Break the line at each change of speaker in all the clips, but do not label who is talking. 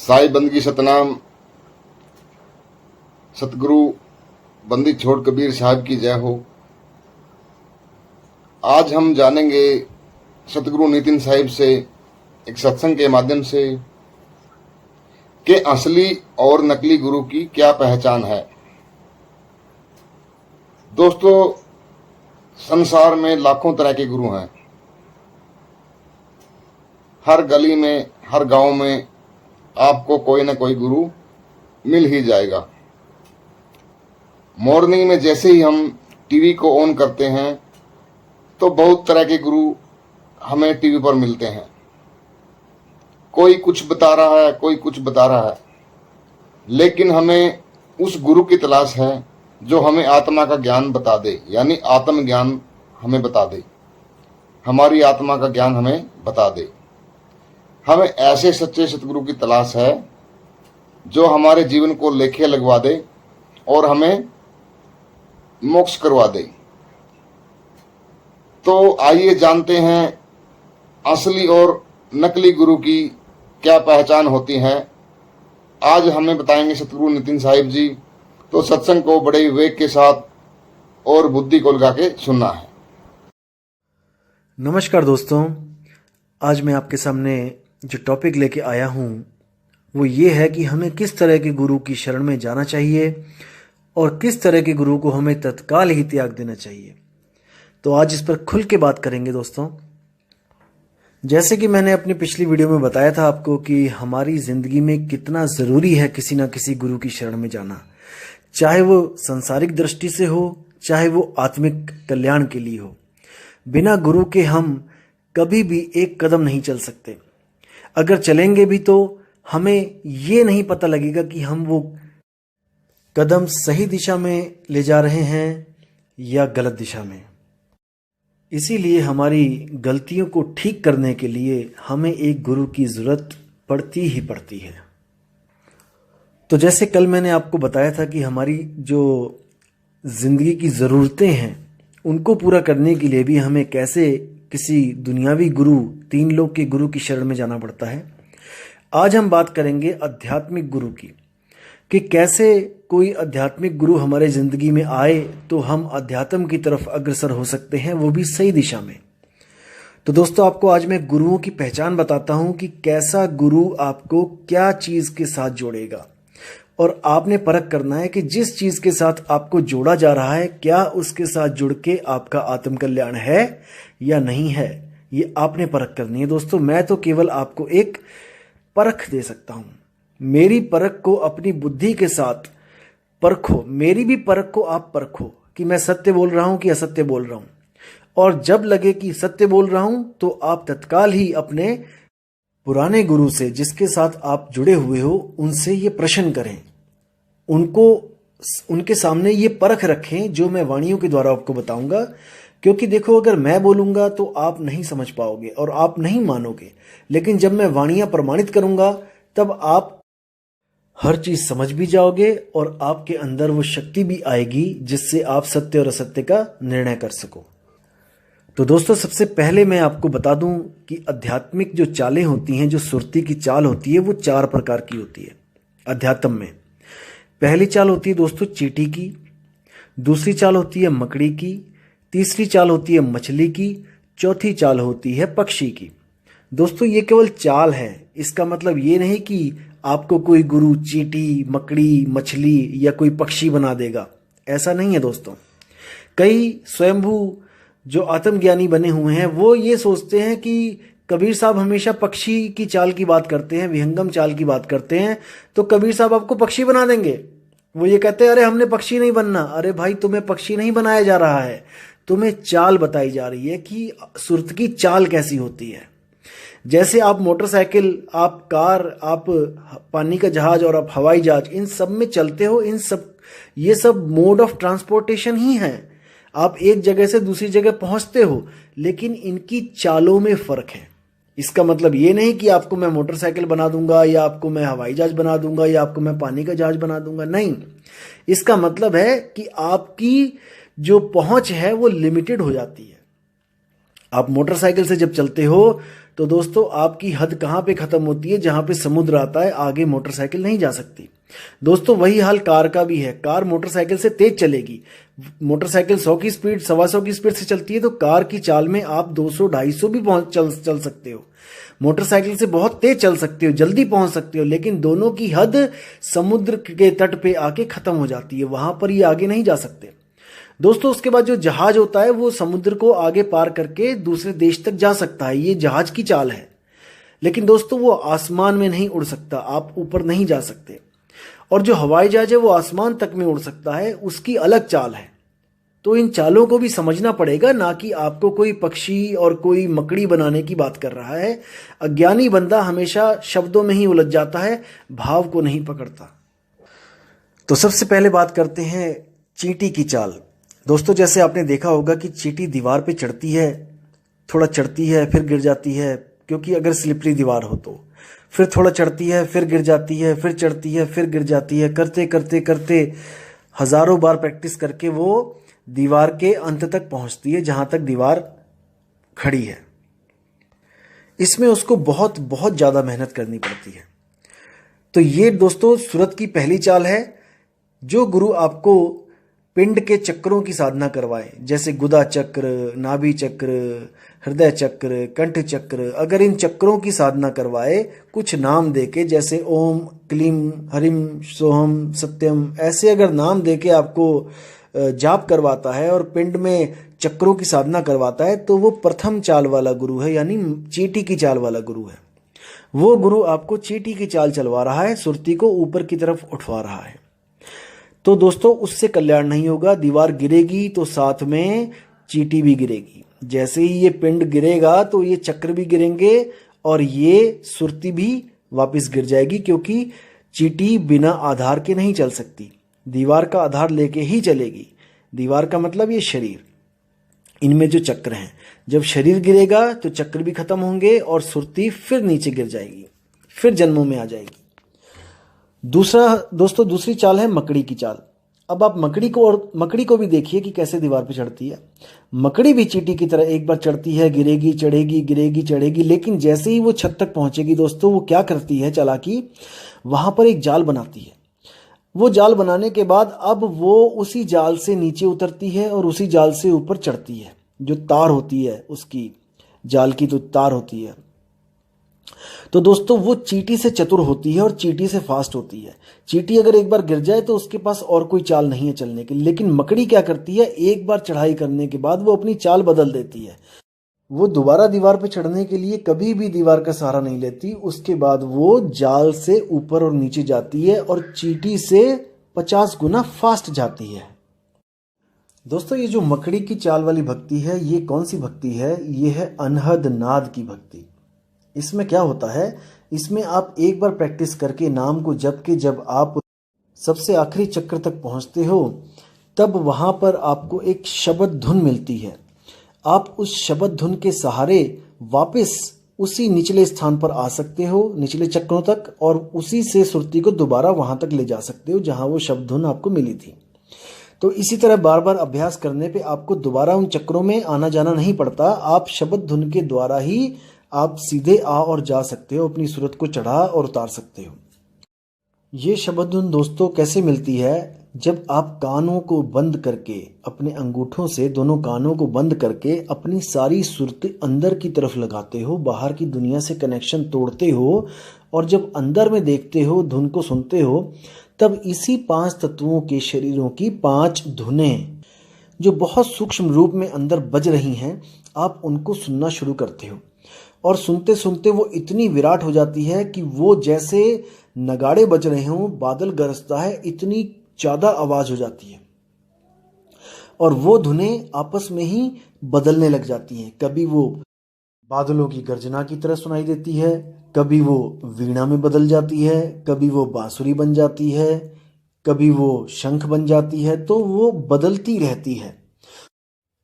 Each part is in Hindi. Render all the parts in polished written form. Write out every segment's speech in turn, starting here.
साई बंदगी सतनाम, सतगुरु बंदी छोड़ कबीर साहब की जय हो। आज हम जानेंगे सतगुरु नितिन साहिब से एक सत्संग के माध्यम से कि असली और नकली गुरु की क्या पहचान है। दोस्तों, संसार में लाखों तरह के गुरु हैं। हर गली में, हर गांव में आपको कोई ना कोई गुरु मिल ही जाएगा। मॉर्निंग में जैसे ही हम टीवी को ऑन करते हैं तो बहुत तरह के गुरु हमें टीवी पर मिलते हैं। कोई कुछ बता रहा है, कोई कुछ बता रहा है, लेकिन हमें उस गुरु की तलाश है जो हमें आत्मा का ज्ञान बता दे, यानी आत्म ज्ञान हमें बता दे, हमारी आत्मा का ज्ञान हमें बता दे। हमें ऐसे सच्चे सतगुरु की तलाश है जो हमारे जीवन को लेखे लगवा दे और हमें मोक्ष करवा दे। तो आइए जानते हैं असली और नकली गुरु की क्या पहचान होती है। आज हमें बताएंगे सतगुरु नितिन साहिब जी। तो सत्संग को बड़े विवेक के साथ और बुद्धि को लगा के सुनना है।
नमस्कार दोस्तों, आज मैं आपके सामने जो टॉपिक लेके आया हूँ वो ये है कि हमें किस तरह के गुरु की शरण में जाना चाहिए और किस तरह के गुरु को हमें तत्काल ही त्याग देना चाहिए। तो आज इस पर खुल के बात करेंगे दोस्तों। जैसे कि मैंने अपनी पिछली वीडियो में बताया था आपको कि हमारी ज़िंदगी में कितना ज़रूरी है किसी ना किसी गुरु की शरण में जाना, चाहे वो सांसारिक दृष्टि से हो, चाहे वो आत्मिक कल्याण के लिए हो। बिना गुरु के हम कभी भी एक कदम नहीं चल सकते। अगर चलेंगे भी तो हमें ये नहीं पता लगेगा कि हम वो कदम सही दिशा में ले जा रहे हैं या गलत दिशा में। इसीलिए हमारी गलतियों को ठीक करने के लिए हमें एक गुरु की ज़रूरत पड़ती ही पड़ती है। तो जैसे कल मैंने आपको बताया था कि हमारी जो ज़िंदगी की ज़रूरतें हैं उनको पूरा करने के लिए भी हमें कैसे किसी दुनियावी गुरु, तीन लोक के गुरु की शरण में जाना पड़ता है। आज हम बात करेंगे आध्यात्मिक गुरु की, कि कैसे कोई आध्यात्मिक गुरु हमारे ज़िंदगी में आए तो हम अध्यात्म की तरफ अग्रसर हो सकते हैं, वो भी सही दिशा में। तो दोस्तों, आपको आज मैं गुरुओं की पहचान बताता हूं कि कैसा गुरु आपको क्या चीज़ के साथ जोड़ेगा, और आपने परख करना है कि जिस चीज़ के साथ आपको जोड़ा जा रहा है क्या उसके साथ जुड़ के आपका आत्म कल्याण है या नहीं है। ये आपने परख करनी है दोस्तों। मैं तो केवल आपको एक परख दे सकता हूँ। मेरी परख को अपनी बुद्धि के साथ परखो, मेरी भी परख को आप परखो कि मैं सत्य बोल रहा हूं कि असत्य बोल रहा हूं। और जब लगे कि सत्य बोल रहा हूं तो आप तत्काल ही अपने पुराने गुरु से, जिसके साथ आप जुड़े हुए हो, उनसे ये प्रश्न करें, उनके सामने ये परख रखें जो मैं वाणियों के द्वारा आपको बताऊंगा। क्योंकि देखो, अगर मैं बोलूंगा तो आप नहीं समझ पाओगे और आप नहीं मानोगे, लेकिन जब मैं वाणियां प्रमाणित करूंगा तब आप हर चीज समझ भी जाओगे और आपके अंदर वो शक्ति भी आएगी जिससे आप सत्य और असत्य का निर्णय कर सको। तो दोस्तों, सबसे पहले मैं आपको बता दूं कि आध्यात्मिक जो चालें होती हैं, जो सुरती की चाल होती है, वो 4 प्रकार की होती है अध्यात्म में। पहली चाल होती है दोस्तों चींटी की, दूसरी चाल होती है मकड़ी की, तीसरी चाल होती है मछली की, चौथी चाल होती है पक्षी की। दोस्तों, ये केवल चाल है, इसका मतलब ये नहीं कि आपको कोई गुरु चींटी, मकड़ी, मछली या कोई पक्षी बना देगा। ऐसा नहीं है दोस्तों। कई स्वयंभू जो आत्मज्ञानी बने हुए हैं वो ये सोचते हैं कि कबीर साहब हमेशा पक्षी की चाल की बात करते हैं, विहंगम चाल की बात करते हैं, तो कबीर साहब आपको पक्षी बना देंगे। वो ये कहते हैं अरे हमने पक्षी नहीं बनना। अरे भाई, तुम्हें पक्षी नहीं बनाया जा रहा है, तुम्हें चाल बताई जा रही है कि सुरत की चाल कैसी होती है। जैसे आप मोटरसाइकिल, आप कार, आप पानी का जहाज और आप हवाई जहाज, इन सब में चलते हो, ये सब मोड ऑफ ट्रांसपोर्टेशन ही है। आप एक जगह से दूसरी जगह पहुंचते हो, लेकिन इनकी चालों में फर्क है। इसका मतलब ये नहीं कि आपको मैं मोटरसाइकिल बना दूंगा या आपको मैं हवाई जहाज बना दूंगा या आपको मैं पानी का जहाज बना दूंगा। नहीं, इसका मतलब है कि आपकी जो पहुंच है वो लिमिटेड हो जाती है। आप मोटरसाइकिल से जब चलते हो तो दोस्तों आपकी हद कहाँ पे खत्म होती है? जहां पे समुद्र आता है, आगे मोटरसाइकिल नहीं जा सकती। दोस्तों वही हाल कार का भी है। कार मोटरसाइकिल से तेज चलेगी। मोटरसाइकिल 100 की स्पीड, 125 की स्पीड से चलती है, तो कार की चाल में आप 200 250 भी चल सकते हो। मोटरसाइकिल से बहुत तेज चल सकते हो, जल्दी पहुंच सकते हो, लेकिन दोनों की हद समुद्र के तट पे आके खत्म हो जाती है। वहां पर ये आगे नहीं जा सकते। दोस्तों उसके बाद जो जहाज होता है वो समुद्र को आगे पार करके दूसरे देश तक जा सकता है, ये जहाज की चाल है। लेकिन दोस्तों वो आसमान में नहीं उड़ सकता, आप ऊपर नहीं जा सकते। और जो हवाई जहाज है वो आसमान तक में उड़ सकता है, उसकी अलग चाल है। तो इन चालों को भी समझना पड़ेगा, ना कि आपको कोई पक्षी और कोई मकड़ी बनाने की बात कर रहा है। अज्ञानी बंदा हमेशा शब्दों में ही उलझ जाता है, भाव को नहीं पकड़ता। तो सबसे पहले बात करते हैं चींटी की चाल। दोस्तों जैसे आपने देखा होगा कि चींटी दीवार पे चढ़ती है, थोड़ा चढ़ती है फिर गिर जाती है, क्योंकि अगर स्लिपरी दीवार हो तो फिर थोड़ा चढ़ती है फिर गिर जाती है, फिर चढ़ती है फिर गिर जाती है। करते करते करते हजारों बार प्रैक्टिस करके वो दीवार के अंत तक पहुंचती है, जहां तक दीवार खड़ी है। इसमें उसको बहुत बहुत ज्यादा मेहनत करनी पड़ती है। तो ये दोस्तों सूरत की पहली चाल है। जो गुरु आपको पिंड के चक्रों की साधना करवाए, जैसे गुदा चक्र, नाभि चक्र, हृदय चक्र, कंठ चक्र, अगर इन चक्रों की साधना करवाए कुछ नाम देके, जैसे ओम, क्लीम, हरिम, सोहम, सत्यम, ऐसे अगर नाम देके आपको जाप करवाता है और पिंड में चक्रों की साधना करवाता है, तो वो प्रथम चाल वाला गुरु है, यानी चींटी की चाल वाला गुरु है। वो गुरु आपको चींटी की चाल चलवा रहा है, सुरती को ऊपर की तरफ उठवा रहा है। तो दोस्तों उससे कल्याण नहीं होगा। दीवार गिरेगी तो साथ में चींटी भी गिरेगी। जैसे ही ये पिंड गिरेगा तो ये चक्र भी गिरेंगे और ये सुरती भी वापस गिर जाएगी, क्योंकि चींटी बिना आधार के नहीं चल सकती, दीवार का आधार लेके ही चलेगी। दीवार का मतलब ये शरीर, इनमें जो चक्र हैं, जब शरीर गिरेगा तो चक्र भी खत्म होंगे और सुरती फिर नीचे गिर जाएगी, फिर जन्मों में आ जाएगी। दूसरी चाल है मकड़ी की चाल। अब आप मकड़ी को भी देखिए कि कैसे दीवार पे चढ़ती है। मकड़ी भी चींटी की तरह एक बार चढ़ती है, गिरेगी, चढ़ेगी, गिरेगी, चढ़ेगी, लेकिन जैसे ही वो छत तक पहुंचेगी दोस्तों, वो क्या करती है चालाकी, वहां पर एक जाल बनाती है। वो जाल बनाने के बाद अब वो उसी जाल से नीचे उतरती है और उसी जाल से ऊपर चढ़ती है। जो तार होती है उसकी, जाल की तो तार होती है। तो दोस्तों वो चींटी से चतुर होती है और चींटी से फास्ट होती है। चींटी अगर एक बार गिर जाए तो उसके पास और कोई चाल नहीं है चलने की, लेकिन मकड़ी क्या करती है, एक बार चढ़ाई करने के बाद वो अपनी चाल बदल देती है। वो दोबारा दीवार पर चढ़ने के लिए कभी भी दीवार का सहारा नहीं लेती। उसके बाद वो जाल से ऊपर और नीचे जाती है और चींटी से 50 गुना फास्ट जाती है। दोस्तों ये जो मकड़ी की चाल वाली भक्ति है, ये कौन सी भक्ति है? ये है अनहद नाद की भक्ति। इसमें क्या होता है, इसमें आप एक बार प्रैक्टिस करके नाम को जप के जब आप सबसे आखिरी चक्र तक पहुंचते हो, तब वहां पर आपको एक शब्द धुन मिलती है। आप उस शब्द धुन के सहारे वापस उसी निचले स्थान पर आ सकते हो, निचले चक्रों तक, और उसी से सुरती को दोबारा वहां तक ले जा सकते हो जहां वो शब्द धुन आपको मिली थी। तो इसी तरह बार बार अभ्यास करने पे आपको दोबारा उन चक्रों में आना जाना नहीं पड़ता। आप शब्द धुन के द्वारा ही आप सीधे आ और जा सकते हो, अपनी सूरत को चढ़ा और उतार सकते हो। ये शब्द धुन दोस्तों कैसे मिलती है? जब आप कानों को बंद करके, अपने अंगूठों से दोनों कानों को बंद करके अपनी सारी सुरती अंदर की तरफ लगाते हो, बाहर की दुनिया से कनेक्शन तोड़ते हो, और जब अंदर में देखते हो, धुन को सुनते हो, तब इसी 5 तत्वों के शरीरों की 5 धुनें जो बहुत सूक्ष्म रूप में अंदर बज रही हैं, आप उनको सुनना शुरू करते हो। और सुनते सुनते वो इतनी विराट हो जाती है कि वो जैसे नगाड़े बज रहे हों, बादल गरजता है, इतनी ज्यादा आवाज हो जाती है। और वो धुनें आपस में ही बदलने लग जाती हैं। कभी वो बादलों की गर्जना की तरह सुनाई देती है, कभी वो वीणा में बदल जाती है, कभी वो बांसुरी बन जाती है, कभी वो शंख बन जाती है। तो वो बदलती रहती है।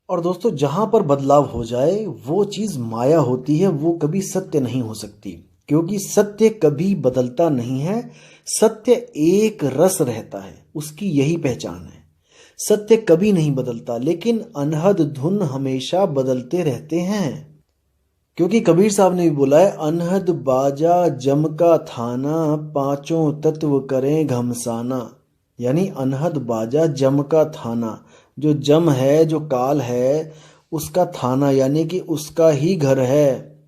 और दोस्तों जहां पर बदलाव हो जाए वो चीज माया होती है, वो कभी सत्य नहीं हो सकती, क्योंकि सत्य कभी बदलता नहीं है। सत्य एक रस रहता है, उसकी यही पहचान है। सत्य कभी नहीं बदलता, लेकिन अनहद धुन हमेशा बदलते रहते हैं। क्योंकि कबीर साहब ने भी बोला है, अनहद बाजा जम का थाना, पांचों तत्व करें घमसाना। यानी अनहद बाजा जम का थाना, जो जम है, जो काल है, उसका थाना यानी कि उसका ही घर है,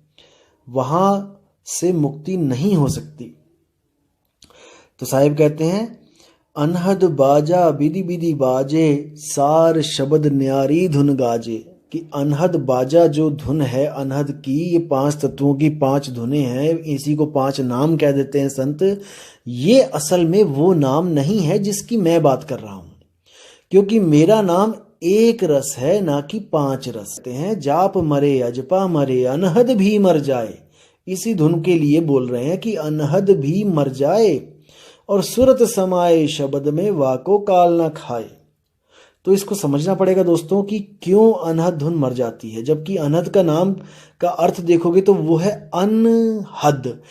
वहां से मुक्ति नहीं हो सकती। तो साहिब कहते हैं, अनहद बाजा बिधि बिधि बाजे, सार शब्द न्यारी धुन गाजे। कि अनहद बाजा जो धुन है अनहद की, ये 5 तत्वों की 5 धुनें हैं, इसी को 5 नाम कह देते हैं संत। ये असल में वो नाम नहीं है जिसकी मैं बात कर रहा हूं, क्योंकि मेरा नाम एक रस है, ना कि 5 रस हैं। जाप मरे अजपा मरे, अनहद भी मर जाए। इसी धुन के लिए बोल रहे हैं कि अनहद भी मर जाए, और सुरत समाए शब्द में, वाको काल ना खाए। तो इसको समझना पड़ेगा दोस्तों कि क्यों अनहद धुन मर जाती है, जबकि अनहद का नाम का अर्थ देखोगे तो वो है अनहद,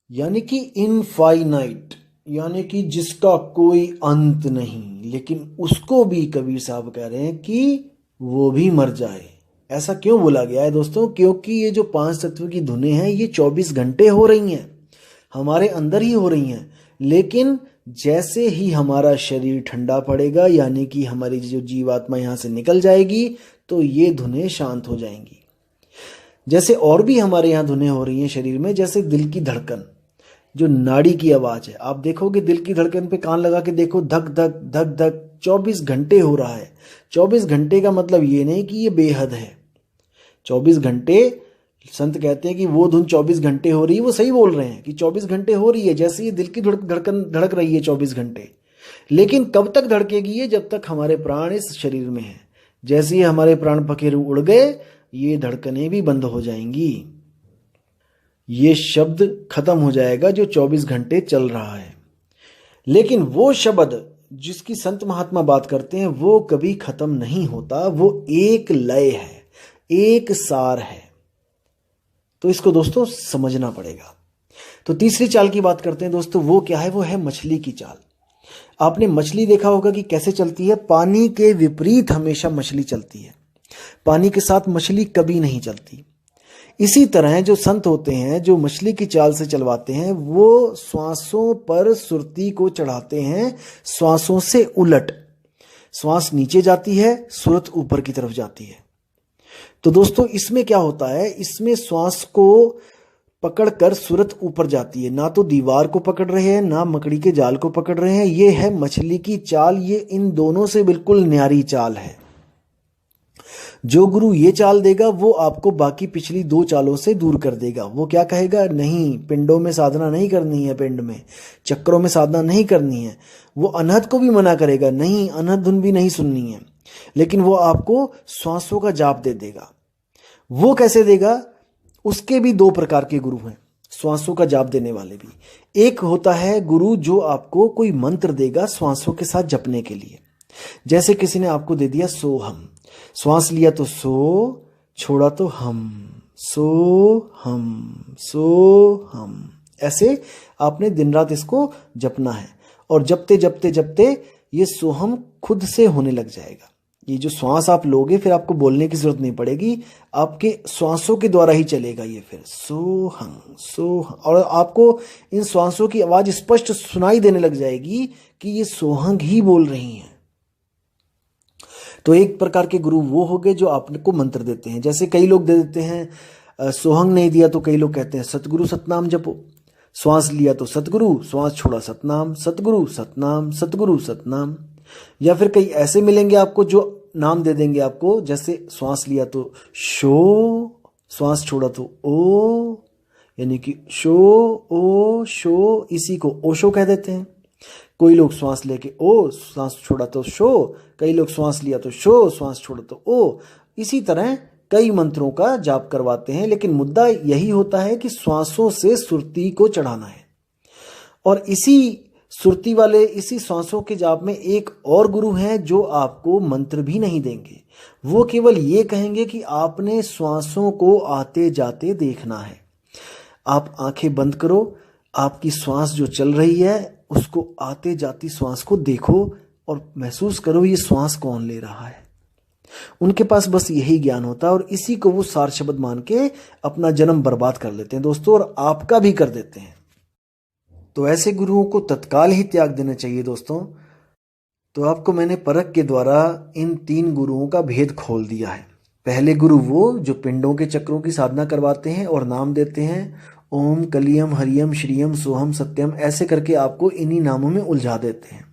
यानी कि इनफाइनाइट, यानी कि जिसका कोई अंत नहीं। लेकिन उसको भी कबीर साहब कह रहे हैं कि वो भी मर जाए। ऐसा क्यों बोला गया है दोस्तों? क्योंकि ये जो 5 तत्व की धुनें हैं ये 24 घंटे हो रही हैं, हमारे अंदर ही हो रही हैं। लेकिन जैसे ही हमारा शरीर ठंडा पड़ेगा, यानी कि हमारी जो जीवात्मा यहाँ से निकल जाएगी, तो ये धुनें शांत हो जाएंगी। जैसे और भी हमारे यहाँ धुनें हो रही हैं शरीर में, जैसे दिल की धड़कन, जो नाड़ी की आवाज है। आप देखोगे दिल की धड़कन पे कान लगा के देखो, धक धक धक धक 24 घंटे हो रहा है। 24 घंटे का मतलब ये नहीं कि ये बेहद है। 24 घंटे संत कहते हैं कि वो धुन 24 घंटे हो रही है, वो सही बोल रहे हैं कि 24 घंटे हो रही है, जैसे ये दिल की धड़कन धड़क रही है 24 घंटे। लेकिन कब तक धड़केगी ये? जब तक हमारे प्राण इस शरीर में हैं। जैसे ही हमारे प्राण पखेरु उड़ गए, ये धड़कनें भी बंद हो जाएंगी, ये शब्द खत्म हो जाएगा जो 24 घंटे चल रहा है। लेकिन वो शब्द जिसकी संत महात्मा बात करते हैं वो कभी खत्म नहीं होता, वो एक लय है, एक सार है। तो इसको दोस्तों समझना पड़ेगा। तो तीसरी चाल की बात करते हैं दोस्तों, वो क्या है? वो है मछली की चाल। आपने मछली देखा होगा कि कैसे चलती है, पानी के विपरीत हमेशा मछली चलती है, पानी के साथ मछली कभी नहीं चलती। इसी तरह जो संत होते हैं जो मछली की चाल से चलवाते हैं, वो श्वासों पर सुरती को चढ़ाते हैं, श्वासों से उलट। श्वास नीचे जाती है, सुरत ऊपर की तरफ जाती है। तो दोस्तों इसमें क्या होता है, इसमें श्वास को पकड़कर सुरत ऊपर जाती है, ना तो दीवार को पकड़ रहे हैं ना मकड़ी के जाल को पकड़ रहे हैं। ये है मछली की चाल, ये इन दोनों से बिल्कुल न्यारी चाल है। जो गुरु ये चाल देगा वो आपको बाकी पिछली 2 चालों से दूर कर देगा। वो क्या कहेगा? नहीं, पिंडों में साधना नहीं करनी है, पिंड में चक्रों में साधना नहीं करनी है। वो अनहद को भी मना करेगा, नहीं अनहद धुन भी नहीं सुननी है। लेकिन वो आपको श्वासों का जाप दे देगा। वो कैसे देगा? उसके भी 2 प्रकार के गुरु हैं, श्वासों का जाप देने वाले भी। एक होता है गुरु जो आपको कोई मंत्र देगा श्वासों के साथ जपने के लिए। जैसे किसी ने आपको दे दिया सोहम, श्वास लिया तो सो, छोड़ा तो हम, सो हम, सो हम। ऐसे आपने दिन रात इसको जपना है, और जपते जपते जपते ये सोहम खुद से होने लग जाएगा। ये जो श्वास आप लोगे फिर आपको बोलने की जरूरत नहीं पड़ेगी, आपके श्वासों के द्वारा ही चलेगा ये। फिर सोहम सोहम, और आपको इन श्वासों की आवाज स्पष्ट सुनाई देने लग जाएगी कि ये सोहंग ही बोल रही हैं। तो एक प्रकार के गुरु वो हो गए जो आपको मंत्र देते हैं। जैसे कई लोग दे देते हैं, सोहंग नहीं दिया तो कई लोग कहते हैं सतगुरु सतनाम जपो। श्वास लिया तो सतगुरु, श्वास छोड़ा सतनाम, सतगुरु सतनाम, सतगुरु सतनाम। या फिर कई ऐसे मिलेंगे आपको जो नाम दे देंगे आपको, जैसे श्वास लिया तो शो, श्वास छोड़ा तो ओ, यानी कि शो ओ शो, इसी को ओशो कह देते हैं। कोई लोग श्वास लेके ओ, श्वास छोड़ा तो शो, कई लोग श्वास लिया तो शो, श्वास छोड़ा तो ओ। इसी तरह कई मंत्रों का जाप करवाते हैं, लेकिन मुद्दा यही होता है कि श्वासों से सुरती को चढ़ाना है। और इसी सुरती वाले, इसी श्वासों के जाप में एक और गुरु हैं जो आपको मंत्र भी नहीं देंगे। वो केवल ये कहेंगे कि आपने श्वासों को आते जाते देखना है। आप आंखें बंद करो, आपकी श्वास जो चल रही है उसको आते जाती श्वास को देखो और महसूस करो ये श्वास कौन ले रहा है। उनके पास बस यही ज्ञान होता है और इसी को वो सार शब्द मान के अपना जन्म बर्बाद कर लेते हैं दोस्तों, और आपका भी कर देते हैं। तो ऐसे गुरुओं को तत्काल ही त्याग देना चाहिए दोस्तों। तो आपको मैंने परख के द्वारा इन 3 गुरुओं का भेद खोल दिया है। पहले गुरु वो जो पिंडों के चक्रों की साधना करवाते हैं और नाम देते हैं ओम कलियम हरियम श्रीयम सोहम सत्यम, ऐसे करके आपको इन्हीं नामों में उलझा देते हैं।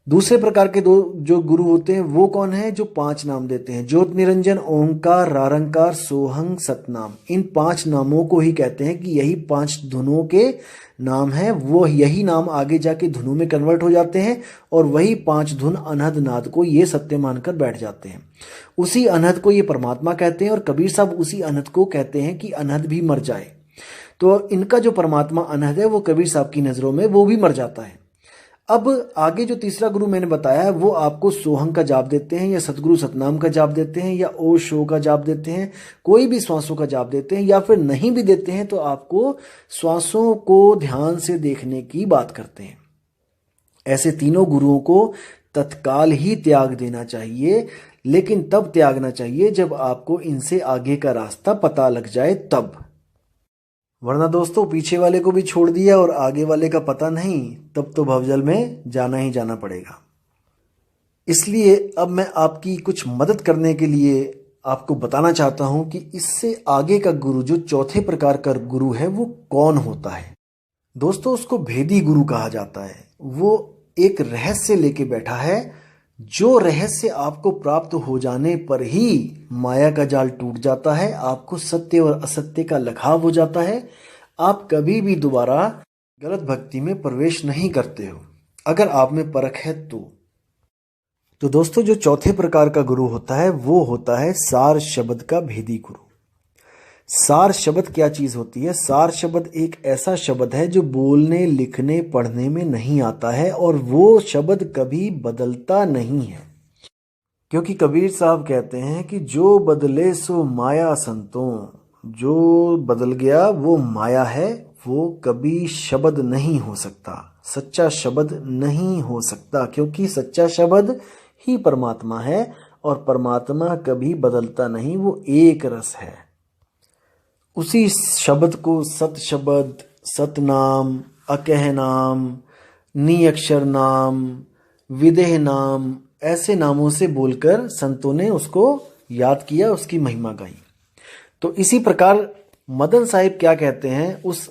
दूसरे प्रकार के जो गुरु होते हैं वो कौन है, जो 5 नाम देते हैं, ज्योत निरंजन ओंकार रारंकार सोहंग सतनाम। इन 5 नामों को ही कहते हैं कि यही 5 धुनों के नाम है। वो यही नाम आगे जाके धुनों में कन्वर्ट हो जाते हैं और वही 5 धुन अनहद नाद को ये सत्य मानकर बैठ जाते हैं। उसी अनहद को ये परमात्मा कहते हैं और कबीर साहब उसी अनहद को कहते हैं कि अनहद भी मर जाए। तो इनका जो परमात्मा अनहद है वो कबीर साहब की नजरों में वो भी मर जाता है। अब आगे जो तीसरा गुरु मैंने बताया है वो आपको सोहंग का जाप देते हैं या सतगुरु सतनाम का जाप देते हैं या ओ शो का जाप देते हैं, कोई भी श्वासों का जाप देते हैं, या फिर नहीं भी देते हैं तो आपको श्वासों को ध्यान से देखने की बात करते हैं। ऐसे तीनों गुरुओं को तत्काल ही त्याग देना चाहिए, लेकिन तब त्यागना चाहिए जब आपको इनसे आगे का रास्ता पता लग जाए तब। वरना दोस्तों पीछे वाले को भी छोड़ दिया और आगे वाले का पता नहीं, तब तो भवजल में जाना ही जाना पड़ेगा। इसलिए अब मैं आपकी कुछ मदद करने के लिए आपको बताना चाहता हूं कि इससे आगे का गुरु जो चौथे प्रकार का गुरु है वो कौन होता है। दोस्तों उसको भेदी गुरु कहा जाता है। वो एक रहस्य लेके बैठा है, जो रहस्य आपको प्राप्त हो जाने पर ही माया का जाल टूट जाता है, आपको सत्य और असत्य का लगाव हो जाता है, आप कभी भी दोबारा गलत भक्ति में प्रवेश नहीं करते हो अगर आप में परख है तो दोस्तों जो चौथे प्रकार का गुरु होता है वो होता है सार शब्द का भेदी गुरु। सार शब्द क्या चीज होती है? सार शब्द एक ऐसा शब्द है जो बोलने लिखने पढ़ने में नहीं आता है और वो शब्द कभी बदलता नहीं है, क्योंकि कबीर साहब कहते हैं कि जो बदले सो माया संतों, जो बदल गया वो माया है, वो कभी शब्द नहीं हो सकता, सच्चा शब्द नहीं हो सकता, क्योंकि सच्चा शब्द ही परमात्मा है और परमात्मा कभी बदलता नहीं, वो एक रस है। उसी शब्द को सत शब्द, सतनाम, अकह नाम, निअक्षर नाम, विदेह नाम, ऐसे नामों से बोलकर संतों ने उसको याद किया, उसकी महिमा गाई। तो इसी प्रकार मदन साहिब क्या कहते हैं, उस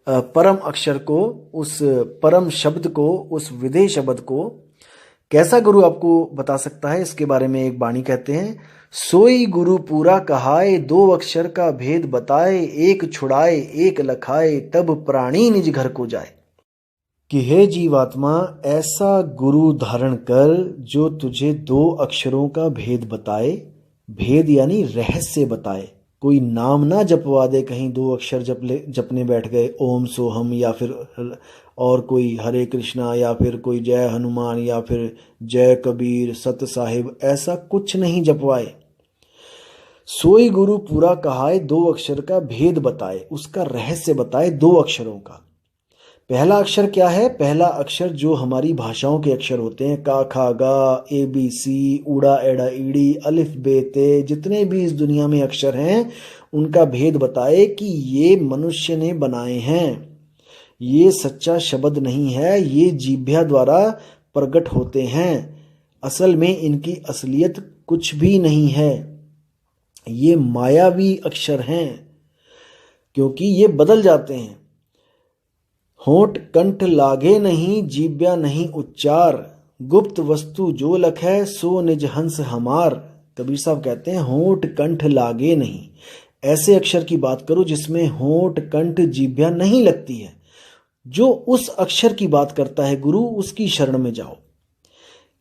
परम अक्षर को, उस परम शब्द को, उस विदेह शब्द को कैसा गुरु आपको बता सकता है, इसके बारे में एक बाणी कहते हैं, सोई गुरु पूरा कहाए, 2 अक्षर का भेद बताए, एक छुड़ाए एक लखाए, तब प्राणी निज घर को जाए। कि हे जीवात्मा ऐसा गुरु धारण कर जो तुझे 2 अक्षरों का भेद बताए, भेद यानी रहस्य बताए। कोई नाम ना जपवा दे, कहीं 2 अक्षर जपने बैठ गए, ओम सोहम या फिर और कोई हरे कृष्णा या फिर कोई जय हनुमान या फिर जय कबीर सत साहिब, ऐसा कुछ नहीं जपवाए। सोई गुरु पूरा कहाए, 2 अक्षर का भेद बताए, उसका रहस्य बताए 2 अक्षरों का। पहला अक्षर क्या है? पहला अक्षर जो हमारी भाषाओं के अक्षर होते हैं, का खा गा, ए बी सी, उड़ा एड़ा ईड़ी, अलिफ बे ते, जितने भी इस दुनिया में अक्षर हैं उनका भेद बताए कि ये मनुष्य ने बनाए हैं, ये सच्चा शब्द नहीं है, ये जीभ्या द्वारा प्रकट होते हैं, असल में इनकी असलियत कुछ भी नहीं है, ये मायावी अक्षर हैं क्योंकि ये बदल जाते हैं। होंठ कंठ लागे नहीं, जीव्या नहीं उच्चार, गुप्त वस्तु जो लखै सो निज हंस हमार। कबीर साहब कहते हैं होंठ कंठ लागे नहीं, ऐसे अक्षर की बात करो जिसमें होंठ कंठ जीव्या नहीं लगती है। जो उस अक्षर की बात करता है गुरु, उसकी शरण में जाओ।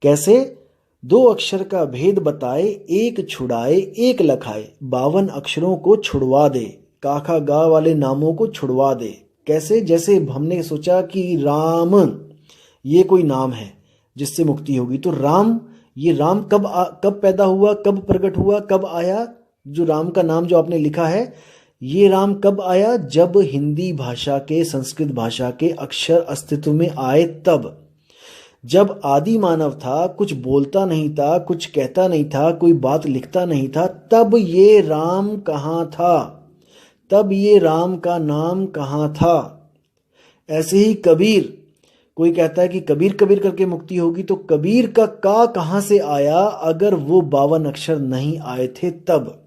कैसे? 2 अक्षर का भेद बताए, एक छुड़ाए एक लखाए, 52 अक्षरों को छुड़वा दे, काखा गा वाले नामों को छुड़वा दे। कैसे? जैसे हमने सोचा कि राम ये कोई नाम है जिससे मुक्ति होगी, तो राम, ये राम कब पैदा हुआ, कब प्रकट हुआ, कब आया? जो राम का नाम जो आपने लिखा है, ये राम कब आया? जब हिंदी भाषा के, संस्कृत भाषा के अक्षर अस्तित्व में आए तब। जब आदि मानव था, कुछ बोलता नहीं था, कुछ कहता नहीं था, कोई बात लिखता नहीं था, तब ये राम कहाँ था? तब ये राम का नाम कहाँ था? ऐसे ही कबीर, कोई कहता है कि कबीर कबीर करके मुक्ति होगी, तो कबीर का कहाँ से आया अगर वो 52 अक्षर नहीं आए थे तब?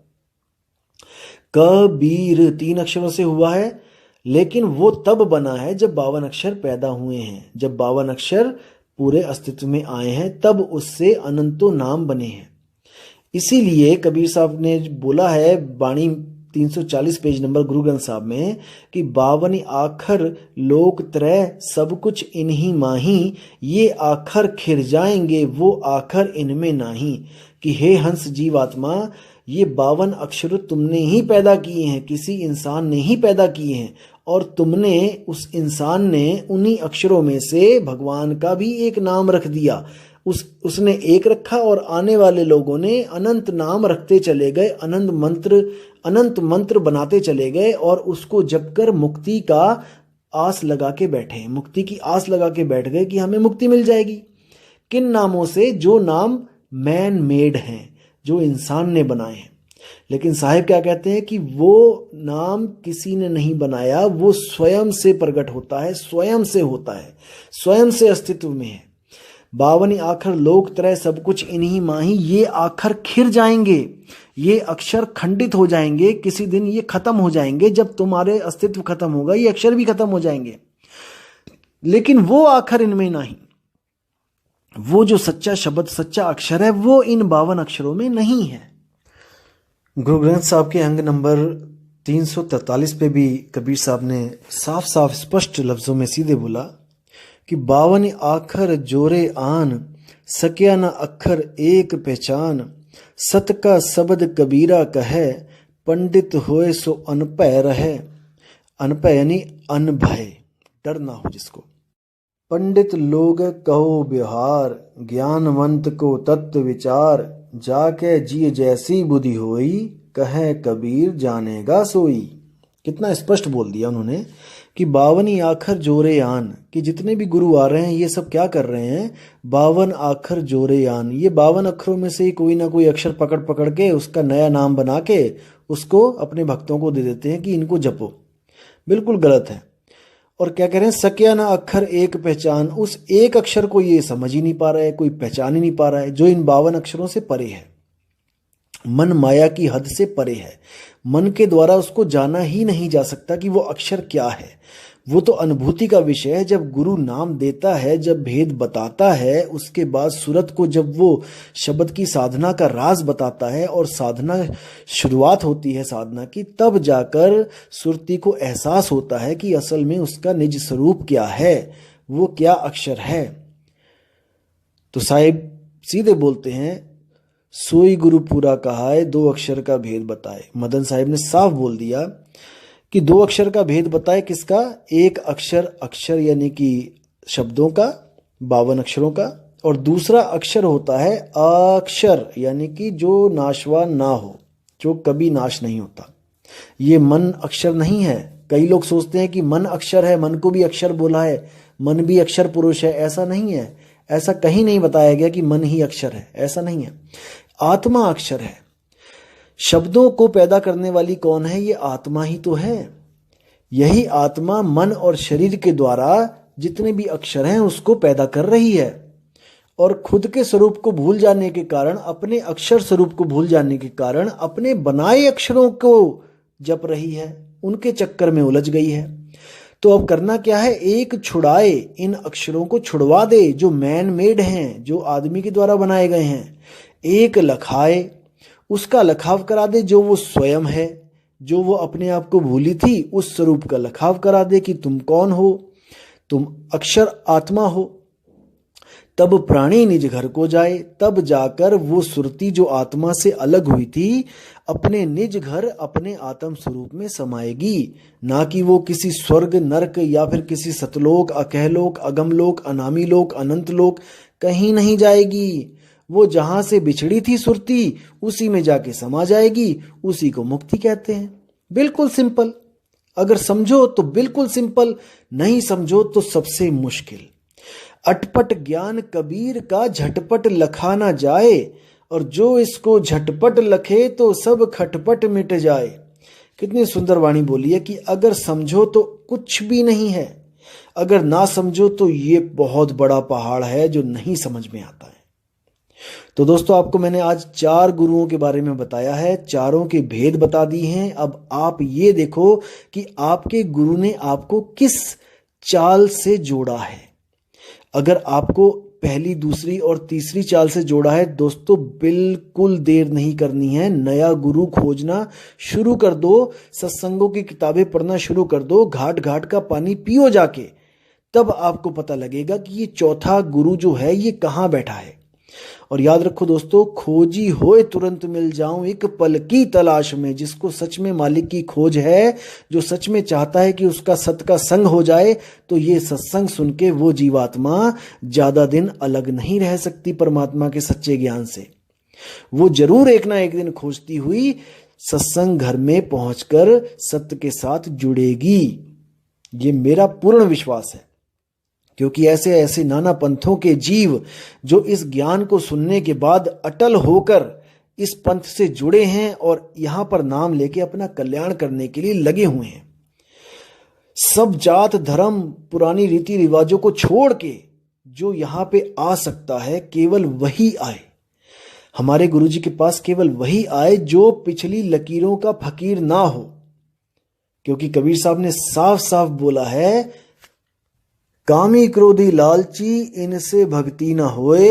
कबीर 3 अक्षरों से हुआ है, लेकिन वो तब बना है जब 52 अक्षर पैदा हुए हैं, जब 52 अक्षर पूरे अस्तित्व में आए हैं, तब उससे अनंतों नाम बने हैं। इसीलिए कबीर साहब ने बोला है बाणी 340 पेज नंबर गुरु ग्रंथ साहब में कि 52 आखर लोक त्रय सब कुछ इन्हीं माही, ये आखर खिर जाएंगे वो आखर इनमें नाही। कि हे हंस जीवात्मा, ये 52 अक्षर तुमने ही पैदा किए हैं, किसी इंसान ने ही पैदा किए हैं, और तुमने, उस इंसान ने उन्हीं अक्षरों में से भगवान का भी एक नाम रख दिया। उसने एक रखा और आने वाले लोगों ने अनंत नाम रखते चले गए, अनंत मंत्र बनाते चले गए, और उसको जप कर मुक्ति का आस लगा के बैठे, मुक्ति की आस लगा के बैठ गए कि हमें मुक्ति मिल जाएगी। किन नामों से? जो नाम मैन मेड हैं, जो इंसान ने बनाए हैं। लेकिन साहिब क्या कहते हैं कि वो नाम किसी ने नहीं बनाया, वो स्वयं से प्रकट होता है, स्वयं से होता है, स्वयं से अस्तित्व में है। 52 आखर लोक त्रय सब कुछ इन्हीं माही, ये आखर खिर जाएंगे, ये अक्षर खंडित हो जाएंगे, किसी दिन ये खत्म हो जाएंगे। जब तुम्हारे अस्तित्व खत्म होगा, ये अक्षर भी खत्म हो जाएंगे, लेकिन वो आखर इनमें नहीं। वो जो सच्चा शब्द, सच्चा अक्षर है, वो इन 52 अक्षरों में नहीं है। गुरु ग्रंथ साहब के अंग नंबर 343 पे भी कबीर साहब ने साफ साफ स्पष्ट लफ्जों में सीधे बोला कि 52 आखर जोरे आन, सक्या न अक्षर एक पहचान, सत का शब्द कबीरा कहे, पंडित होए सो अनभय रहे। अनभय यानी अनभय, डर ना हो जिसको। पंडित लोग कहो व्यवहार, ज्ञानवंत को तत्व विचार, जाके जिय जैसी बुद्धि होई, कहे कबीर जानेगा सोई। कितना स्पष्ट बोल दिया उन्होंने कि 52 आखर जोरे आन, कि जितने भी गुरु आ रहे हैं ये सब क्या कर रहे हैं? 52 आखर जोरे आन, ये 52 अक्षरों में से ही कोई ना कोई अक्षर पकड़ पकड़ के उसका नया नाम बना के उसको अपने भक्तों को दे देते हैं कि इनको जपो। बिल्कुल गलत है। और क्या कह रहे हैं? सक्या ना अक्षर एक पहचान, उस एक अक्षर को ये समझ ही नहीं पा रहा है, कोई पहचान ही नहीं पा रहा है, जो इन 52 अक्षरों से परे है, मन माया की हद से परे है। मन के द्वारा उसको जाना ही नहीं जा सकता कि वो अक्षर क्या है। वो तो अनुभूति का विषय है। जब गुरु नाम देता है, जब भेद बताता है, उसके बाद सूरत को जब वो शब्द की साधना का राज बताता है और साधना शुरुआत होती है साधना की, तब जाकर सुरती को एहसास होता है कि असल में उसका निज स्वरूप क्या है, वो क्या अक्षर है। तो साहिब सीधे बोलते हैं, सोई गुरु पूरा कहा है, 2 अक्षर का भेद बताए। मदन साहिब ने साफ बोल दिया कि 2 अक्षर का भेद बताए। किसका? एक अक्षर यानी कि शब्दों का, 52 अक्षरों का, और दूसरा अक्षर होता है अक्षर, यानी कि जो नाशवान ना हो, जो कभी नाश नहीं होता। ये मन अक्षर नहीं है। कई लोग सोचते हैं कि मन अक्षर है, मन को भी अक्षर बोला है, मन भी अक्षर पुरुष है। ऐसा नहीं है, ऐसा कहीं नहीं बताया गया कि मन ही अक्षर है, ऐसा नहीं है। आत्मा अक्षर है। शब्दों को पैदा करने वाली कौन है? ये आत्मा ही तो है। यही आत्मा मन और शरीर के द्वारा जितने भी अक्षर हैं उसको पैदा कर रही है, और खुद के स्वरूप को भूल जाने के कारण, अपने अक्षर स्वरूप को भूल जाने के कारण अपने बनाए अक्षरों को जप रही है, उनके चक्कर में उलझ गई है। तो अब करना क्या है? एक छुड़ाए, इन अक्षरों को छुड़वा दे जो मैन मेड हैं, जो आदमी के द्वारा बनाए गए हैं। एक लखाए, उसका लखाव करा दे जो वो स्वयं है, जो वो अपने आप को भूली थी, उस स्वरूप का लखाव करा दे कि तुम कौन हो, तुम अक्षर आत्मा हो। तब प्राणी निज घर को जाए, तब जाकर वो सुरती जो आत्मा से अलग हुई थी अपने निज घर, अपने आत्म स्वरूप में समाएगी। ना कि वो किसी स्वर्ग, नरक या फिर किसी सतलोक, अकहलोक, अगमलोक, अनामी लोक, अनंत लोक कहीं नहीं जाएगी। वो जहां से बिछड़ी थी सुरती, उसी में जाके समा जाएगी। उसी को मुक्ति कहते हैं। बिल्कुल सिंपल। अगर समझो तो बिल्कुल सिंपल, नहीं समझो तो सबसे मुश्किल। अटपट ज्ञान कबीर का झटपट लखा ना जाए, और जो इसको झटपट लखे तो सब खटपट मिट जाए। कितनी सुंदर वाणी बोली है कि अगर समझो तो कुछ भी नहीं है, अगर ना समझो तो ये बहुत बड़ा पहाड़ है जो नहीं समझ में आता है। तो दोस्तों, आपको मैंने आज 4 गुरुओं के बारे में बताया है, चारों के भेद बता दिए हैं। अब आप ये देखो कि आपके गुरु ने आपको किस चाल से जोड़ा है। अगर आपको पहली, दूसरी और तीसरी चाल से जोड़ा है दोस्तों, बिल्कुल देर नहीं करनी है, नया गुरु खोजना शुरू कर दो, सत्संगों की किताबें पढ़ना शुरू कर दो, घाट घाट का पानी पियो जाके। तब आपको पता लगेगा कि ये चौथा गुरु जो है ये कहाँ बैठा है। और याद रखो दोस्तों, खोजी होए तुरंत मिल जाऊं एक पल की तलाश में। जिसको सच में मालिक की खोज है, जो सच में चाहता है कि उसका सत का संग हो जाए, तो ये सत्संग सुन के वो जीवात्मा ज्यादा दिन अलग नहीं रह सकती परमात्मा के सच्चे ज्ञान से। वो जरूर एक ना एक दिन खोजती हुई सत्संग घर में पहुंचकर सत्य के साथ जुड़ेगी। ये मेरा पूर्ण विश्वास है, क्योंकि ऐसे ऐसे नाना पंथों के जीव जो इस ज्ञान को सुनने के बाद अटल होकर इस पंथ से जुड़े हैं और यहां पर नाम लेके अपना कल्याण करने के लिए लगे हुए हैं। सब जात धर्म पुरानी रीति रिवाजों को छोड़ के जो यहां पे आ सकता है, केवल वही आए। हमारे गुरुजी के पास केवल वही आए जो पिछली लकीरों का फकीर ना हो, क्योंकि कबीर साहब ने साफ साफ बोला है, कामी क्रोधी लालची इनसे भक्ति न होए,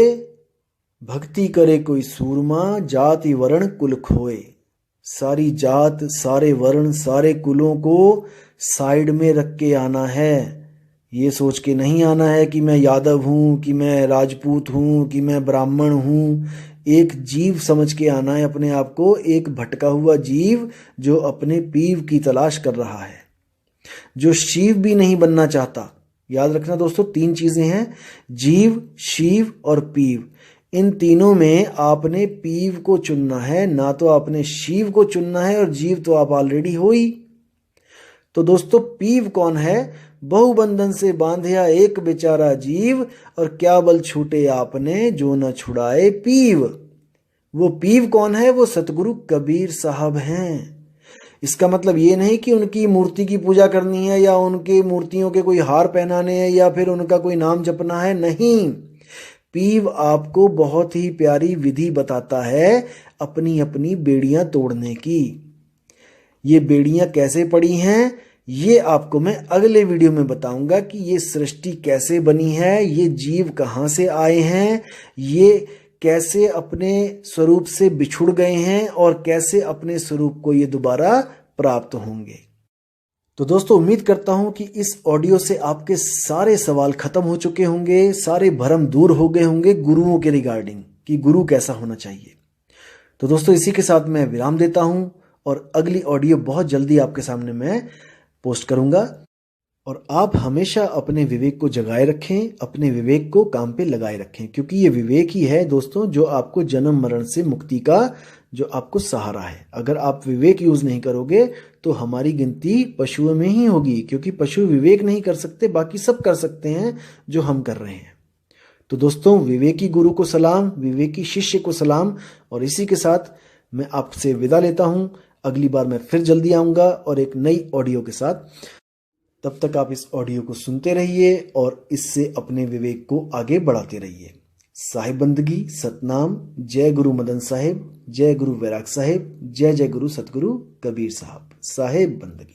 भक्ति करे कोई सूरमा जाति वर्ण कुल खोए। सारी जात, सारे वर्ण, सारे कुलों को साइड में रख के आना है। ये सोच के नहीं आना है कि मैं यादव हूं, कि मैं राजपूत हूं, कि मैं ब्राह्मण हूं। एक जीव समझ के आना है अपने आप को, एक भटका हुआ जीव जो अपने पीव की तलाश कर रहा है, जो शिव भी नहीं बनना चाहता। याद रखना दोस्तों, 3 चीजें हैं, जीव, शिव और पीव। इन तीनों में आपने पीव को चुनना है, ना तो आपने शिव को चुनना है, और जीव तो आप ऑलरेडी हो ही। तो दोस्तों, पीव कौन है? बहुबंधन से बांधिया एक बेचारा जीव, और क्या बल छूटे आपने जो न छुड़ाए पीव। वो पीव कौन है? वो सतगुरु कबीर साहब हैं। इसका मतलब ये नहीं कि उनकी मूर्ति की पूजा करनी है, या उनकी मूर्तियों के कोई हार पहनाने हैं, या फिर उनका कोई नाम जपना है। नहीं, पीव आपको बहुत ही प्यारी विधि बताता है अपनी अपनी बेड़ियां तोड़ने की। ये बेड़ियां कैसे पड़ी हैं, ये आपको मैं अगले वीडियो में बताऊंगा कि ये सृष्टि कैसे बनी है, ये जीव कहां से आए हैं, ये कैसे अपने स्वरूप से बिछुड़ गए हैं, और कैसे अपने स्वरूप को ये दोबारा प्राप्त होंगे। तो दोस्तों, उम्मीद करता हूं कि इस ऑडियो से आपके सारे सवाल खत्म हो चुके होंगे, सारे भ्रम दूर हो गए होंगे गुरुओं के रिगार्डिंग, कि गुरु कैसा होना चाहिए। तो दोस्तों, इसी के साथ मैं विराम देता हूं, और अगली ऑडियो बहुत जल्दी आपके सामने मैं पोस्ट करूंगा। और आप हमेशा अपने विवेक को जगाए रखें, अपने विवेक को काम पे लगाए रखें, क्योंकि ये विवेक ही है दोस्तों जो आपको जन्म मरण से मुक्ति का जो आपको सहारा है। अगर आप विवेक यूज नहीं करोगे तो हमारी गिनती पशुओं में ही होगी, क्योंकि पशु विवेक नहीं कर सकते, बाकी सब कर सकते हैं जो हम कर रहे हैं। तो दोस्तों, विवेकी गुरु को सलाम, विवेकी शिष्य को सलाम, और इसी के साथ मैं आपसे विदा लेता हूं। अगली बार मैं फिर जल्दी आऊंगा और एक नई ऑडियो के साथ। तब तक आप इस ऑडियो को सुनते रहिए और इससे अपने विवेक को आगे बढ़ाते रहिए। साहिब बंदगी, सतनाम, जय गुरु मदन साहिब, जय गुरु वैराग साहिब, जय जय गुरु सतगुरु कबीर साहब। साहिब बंदगी।